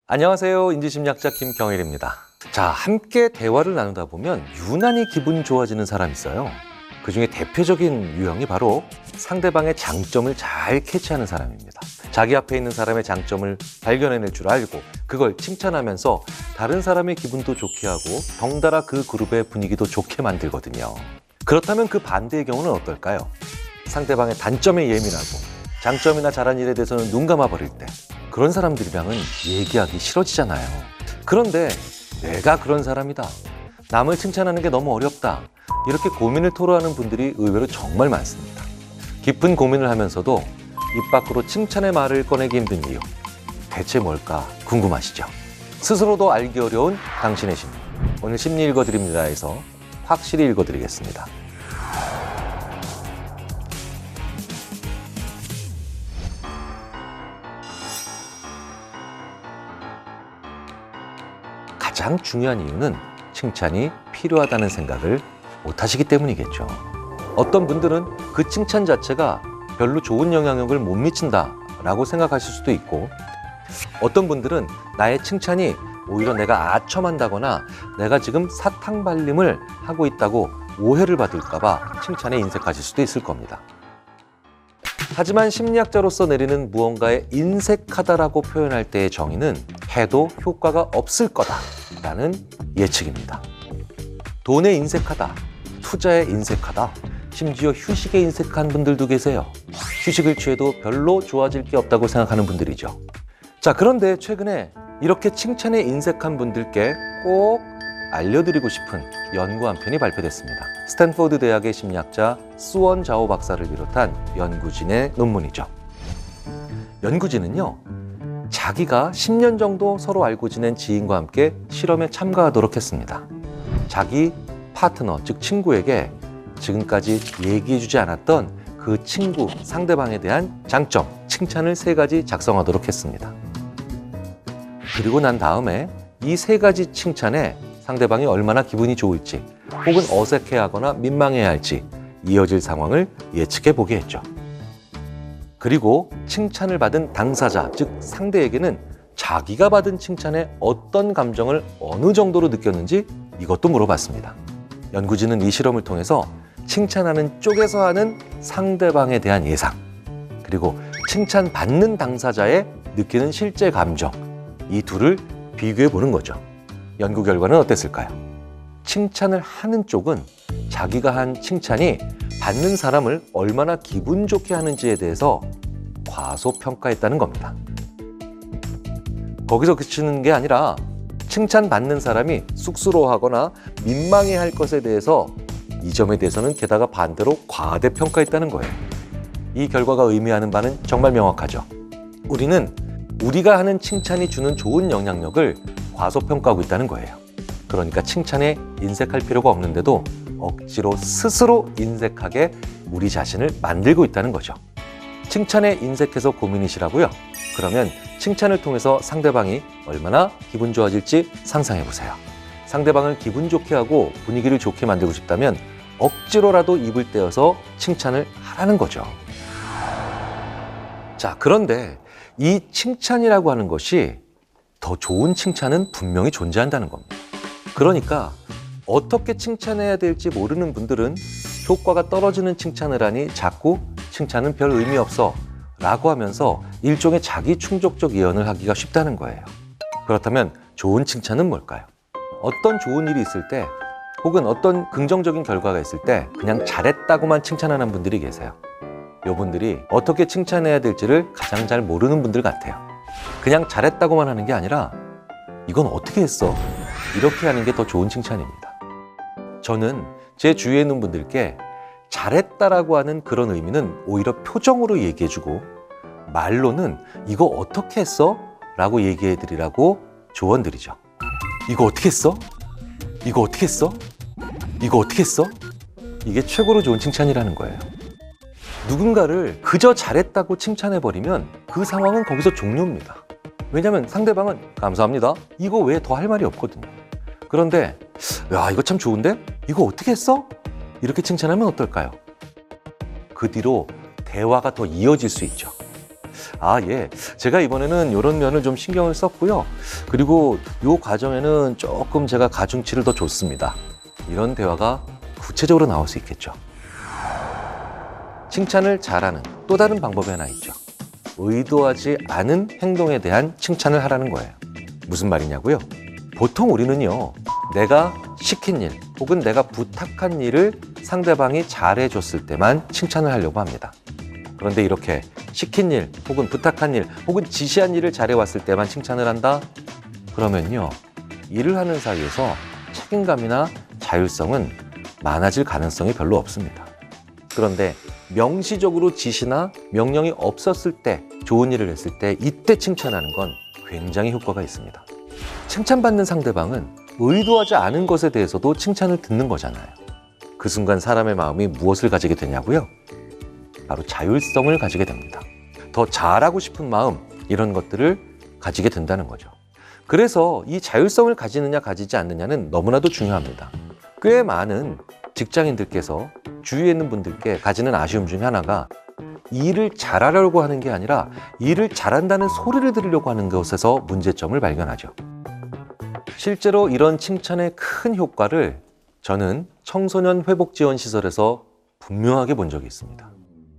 안녕하세요. 인지심리학자 김경일입니다. 자, 함께 대화를 나누다 보면 유난히 기분이 좋아지는 사람이 있어요. 그중에 대표적인 유형이 바로 상대방의 장점을 잘 캐치하는 사람입니다. 자기 앞에 있는 사람의 장점을 발견해낼 줄 알고 그걸 칭찬하면서 다른 사람의 기분도 좋게 하고 덩달아 그 그룹의 분위기도 좋게 만들거든요. 그렇다면 그 반대의 경우는 어떨까요? 상대방의 단점에 예민하고 장점이나 잘한 일에 대해서는 눈 감아버릴 때 그런 사람들이랑은 얘기하기 싫어지잖아요. 그런데 내가 그런 사람이다, 남을 칭찬하는 게 너무 어렵다, 이렇게 고민을 토로하는 분들이 의외로 정말 많습니다. 깊은 고민을 하면서도 입 밖으로 칭찬의 말을 꺼내기 힘든 이유, 대체 뭘까 궁금하시죠? 스스로도 알기 어려운 당신의 심리, 오늘 심리 읽어드립니다에서 확실히 읽어드리겠습니다. 가장 중요한 이유는 칭찬이 필요하다는 생각을 못하시기 때문이겠죠. 어떤 분들은 그 칭찬 자체가 별로 좋은 영향력을 못 미친다라고 생각하실 수도 있고, 어떤 분들은 나의 칭찬이 오히려 내가 아첨한다거나 내가 지금 사탕발림을 하고 있다고 오해를 받을까 봐 칭찬에 인색하실 수도 있을 겁니다. 하지만 심리학자로서 내리는 무언가에 인색하다라고 표현할 때의 정의는 해도 효과가 없을 거다라는 예측입니다. 돈에 인색하다, 투자에 인색하다, 심지어 휴식에 인색한 분들도 계세요. 휴식을 취해도 별로 좋아질 게 없다고 생각하는 분들이죠. 자, 그런데 최근에 이렇게 칭찬에 인색한 분들께 꼭 알려드리고 싶은 연구 한 편이 발표됐습니다. 스탠포드 대학의 심리학자 수원 자오 박사를 비롯한 연구진의 논문이죠. 연구진은요, 자기가 10년 정도 서로 알고 지낸 지인과 함께 실험에 참가하도록 했습니다. 자기 파트너, 즉 친구에게 지금까지 얘기해주지 않았던 그 친구, 상대방에 대한 장점, 칭찬을 3가지 작성하도록 했습니다. 그리고 난 다음에 이 3가지 칭찬에 상대방이 얼마나 기분이 좋을지 혹은 어색해하거나 민망해야 할지 이어질 상황을 예측해 보게 했죠. 그리고 칭찬을 받은 당사자, 즉 상대에게는 자기가 받은 칭찬에 어떤 감정을 어느 정도로 느꼈는지 이것도 물어봤습니다. 연구진은 이 실험을 통해서 칭찬하는 쪽에서 하는 상대방에 대한 예상, 그리고 칭찬받는 당사자의 느끼는 실제 감정, 이 둘을 비교해 보는 거죠. 연구 결과는 어땠을까요? 칭찬을 하는 쪽은 자기가 한 칭찬이 받는 사람을 얼마나 기분 좋게 하는지에 대해서 과소평가했다는 겁니다. 거기서 그치는 게 아니라 칭찬받는 사람이 쑥스러워하거나 민망해할 것에 대해서 이 점에 대해서는 게다가 반대로 과대평가했다는 거예요. 이 결과가 의미하는 바는 정말 명확하죠. 우리는 우리가 하는 칭찬이 주는 좋은 영향력을 과소평가하고 있다는 거예요. 그러니까 칭찬에 인색할 필요가 없는데도 억지로 스스로 인색하게 우리 자신을 만들고 있다는 거죠. 칭찬에 인색해서 고민이시라고요? 그러면 칭찬을 통해서 상대방이 얼마나 기분 좋아질지 상상해 보세요. 상대방을 기분 좋게 하고 분위기를 좋게 만들고 싶다면 억지로라도 입을 떼어서 칭찬을 하라는 거죠. 자, 그런데 이 칭찬이라고 하는 것이 더 좋은 칭찬은 분명히 존재한다는 겁니다. 그러니까 어떻게 칭찬해야 될지 모르는 분들은 효과가 떨어지는 칭찬을 하니 자꾸 칭찬은 별 의미 없어 라고 하면서 일종의 자기 충족적 예언을 하기가 쉽다는 거예요. 그렇다면 좋은 칭찬은 뭘까요? 어떤 좋은 일이 있을 때 혹은 어떤 긍정적인 결과가 있을 때 그냥 잘했다고만 칭찬하는 분들이 계세요. 이분들이 어떻게 칭찬해야 될지를 가장 잘 모르는 분들 같아요. 그냥 잘했다고만 하는 게 아니라 이건 어떻게 했어? 이렇게 하는 게 더 좋은 칭찬입니다. 저는 제 주위에 있는 분들께 잘했다라고 하는 그런 의미는 오히려 표정으로 얘기해주고 말로는 이거 어떻게 했어? 라고 얘기해드리라고 조언드리죠. 이거 어떻게 했어? 이거 어떻게 했어? 이거 어떻게 했어? 이게 최고로 좋은 칭찬이라는 거예요. 누군가를 그저 잘했다고 칭찬해버리면 그 상황은 거기서 종료입니다. 왜냐하면 상대방은 감사합니다, 이거 외에 더 할 말이 없거든요. 그런데 야, 이거 참 좋은데? 이거 어떻게 했어? 이렇게 칭찬하면 어떨까요? 그 뒤로 대화가 더 이어질 수 있죠. 예, 제가 이번에는 이런 면을 좀 신경을 썼고요. 그리고 이 과정에는 조금 제가 가중치를 더 줬습니다. 이런 대화가 구체적으로 나올 수 있겠죠. 칭찬을 잘하는 또 다른 방법이 하나 있죠. 의도하지 않은 행동에 대한 칭찬을 하라는 거예요. 무슨 말이냐고요? 보통 우리는요, 내가 시킨 일 혹은 내가 부탁한 일을 상대방이 잘해줬을 때만 칭찬을 하려고 합니다. 그런데 이렇게 시킨 일 혹은 부탁한 일 혹은 지시한 일을 잘해왔을 때만 칭찬을 한다? 그러면요, 일을 하는 사이에서 책임감이나 자율성은 많아질 가능성이 별로 없습니다. 그런데 명시적으로 지시나 명령이 없었을 때, 좋은 일을 했을 때 이때 칭찬하는 건 굉장히 효과가 있습니다. 칭찬받는 상대방은 의도하지 않은 것에 대해서도 칭찬을 듣는 거잖아요. 그 순간 사람의 마음이 무엇을 가지게 되냐고요? 바로 자율성을 가지게 됩니다. 더 잘하고 싶은 마음, 이런 것들을 가지게 된다는 거죠. 그래서 이 자율성을 가지느냐 가지지 않느냐는 너무나도 중요합니다. 꽤 많은 직장인들께서 주위에 있는 분들께 가지는 아쉬움 중에 하나가 일을 잘하려고 하는 게 아니라 일을 잘한다는 소리를 들으려고 하는 것에서 문제점을 발견하죠. 실제로 이런 칭찬의 큰 효과를 저는 청소년 회복지원시설에서 분명하게 본 적이 있습니다.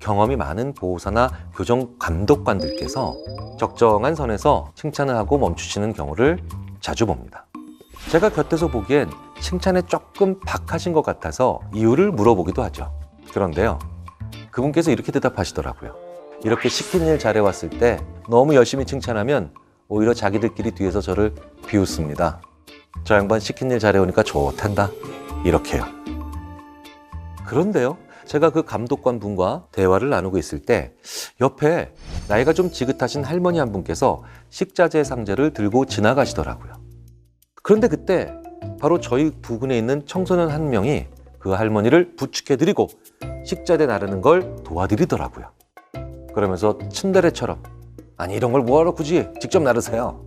경험이 많은 보호사나 교정 감독관들께서 적정한 선에서 칭찬을 하고 멈추시는 경우를 자주 봅니다. 제가 곁에서 보기엔 칭찬에 조금 박하신 것 같아서 이유를 물어보기도 하죠. 그런데요, 그분께서 이렇게 대답하시더라고요. 이렇게 시킨 일 잘해왔을 때 너무 열심히 칭찬하면 오히려 자기들끼리 뒤에서 저를 비웃습니다. 저 양반 시킨 일 잘해오니까 좋단다. 이렇게요. 그런데요, 제가 그 감독관 분과 대화를 나누고 있을 때 옆에 나이가 좀 지긋하신 할머니 한 분께서 식자재 상자를 들고 지나가시더라고요. 그런데 그때 바로 저희 부근에 있는 청소년 한 명이 그 할머니를 부축해드리고 식자재 나르는 걸 도와드리더라고요. 그러면서 츤데레처럼 아니 이런 걸 뭐하러 굳이 직접 나르세요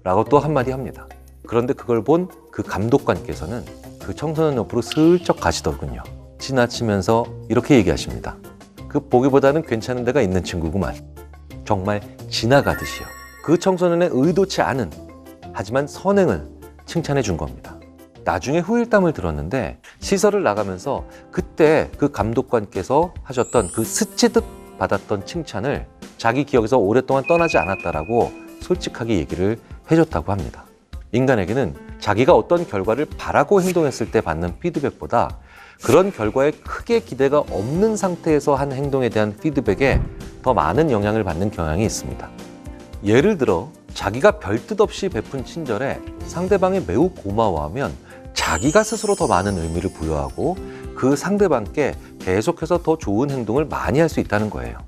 라고 또 한마디 합니다. 그런데 그걸 본 그 감독관께서는 그 청소년 옆으로 슬쩍 가시더군요. 지나치면서 이렇게 얘기하십니다. 그 보기보다는 괜찮은 데가 있는 친구구만. 정말 지나가듯이요. 그 청소년의 의도치 않은 하지만 선행을 칭찬해 준 겁니다. 나중에 후일담을 들었는데 시설을 나가면서 그때 그 감독관께서 하셨던 그 스치듯 받았던 칭찬을 자기 기억에서 오랫동안 떠나지 않았다라고 솔직하게 얘기를 해줬다고 합니다. 인간에게는 자기가 어떤 결과를 바라고 행동했을 때 받는 피드백보다 그런 결과에 크게 기대가 없는 상태에서 한 행동에 대한 피드백에 더 많은 영향을 받는 경향이 있습니다. 예를 들어 자기가 별뜻 없이 베푼 친절에 상대방이 매우 고마워하면 자기가 스스로 더 많은 의미를 부여하고 그 상대방께 계속해서 더 좋은 행동을 많이 할 수 있다는 거예요.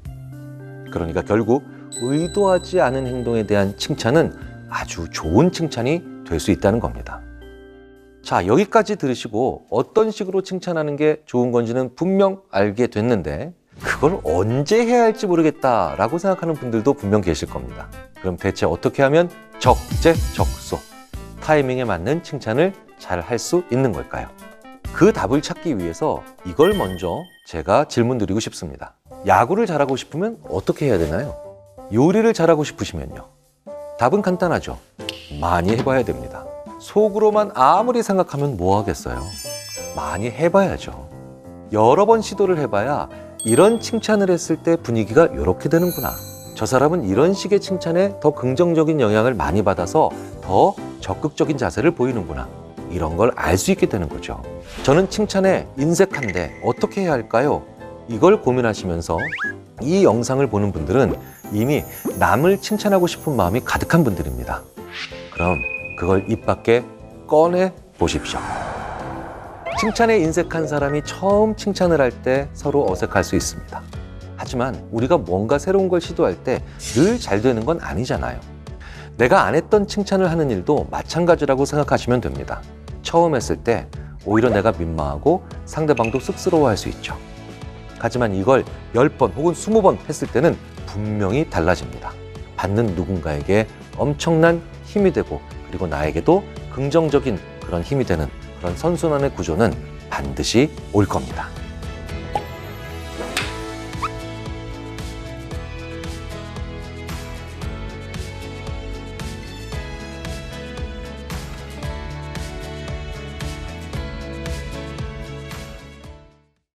그러니까 결국 의도하지 않은 행동에 대한 칭찬은 아주 좋은 칭찬이 될 수 있다는 겁니다. 자, 여기까지 들으시고 어떤 식으로 칭찬하는 게 좋은 건지는 분명 알게 됐는데 그걸 언제 해야 할지 모르겠다라고 생각하는 분들도 분명 계실 겁니다. 그럼 대체 어떻게 하면 적재적소, 타이밍에 맞는 칭찬을 잘 할 수 있는 걸까요? 그 답을 찾기 위해서 이걸 먼저 제가 질문 드리고 싶습니다. 야구를 잘하고 싶으면 어떻게 해야 되나요? 요리를 잘하고 싶으시면요? 답은 간단하죠. 많이 해봐야 됩니다. 속으로만 아무리 생각하면 뭐 하겠어요? 많이 해봐야죠. 여러 번 시도를 해봐야 이런 칭찬을 했을 때 분위기가 이렇게 되는구나. 저 사람은 이런 식의 칭찬에 더 긍정적인 영향을 많이 받아서 더 적극적인 자세를 보이는구나. 이런 걸 알 수 있게 되는 거죠. 저는 칭찬에 인색한데 어떻게 해야 할까요? 이걸 고민하시면서 이 영상을 보는 분들은 이미 남을 칭찬하고 싶은 마음이 가득한 분들입니다. 그럼 그걸 입 밖에 꺼내 보십시오. 칭찬에 인색한 사람이 처음 칭찬을 할 때 서로 어색할 수 있습니다. 하지만 우리가 뭔가 새로운 걸 시도할 때 늘 잘 되는 건 아니잖아요. 내가 안 했던 칭찬을 하는 일도 마찬가지라고 생각하시면 됩니다. 처음 했을 때 오히려 내가 민망하고 상대방도 쑥스러워할 수 있죠. 하지만 이걸 10번 혹은 20번 했을 때는 분명히 달라집니다. 받는 누군가에게 엄청난 힘이 되고 그리고 나에게도 긍정적인 그런 힘이 되는 그런 선순환의 구조는 반드시 올 겁니다.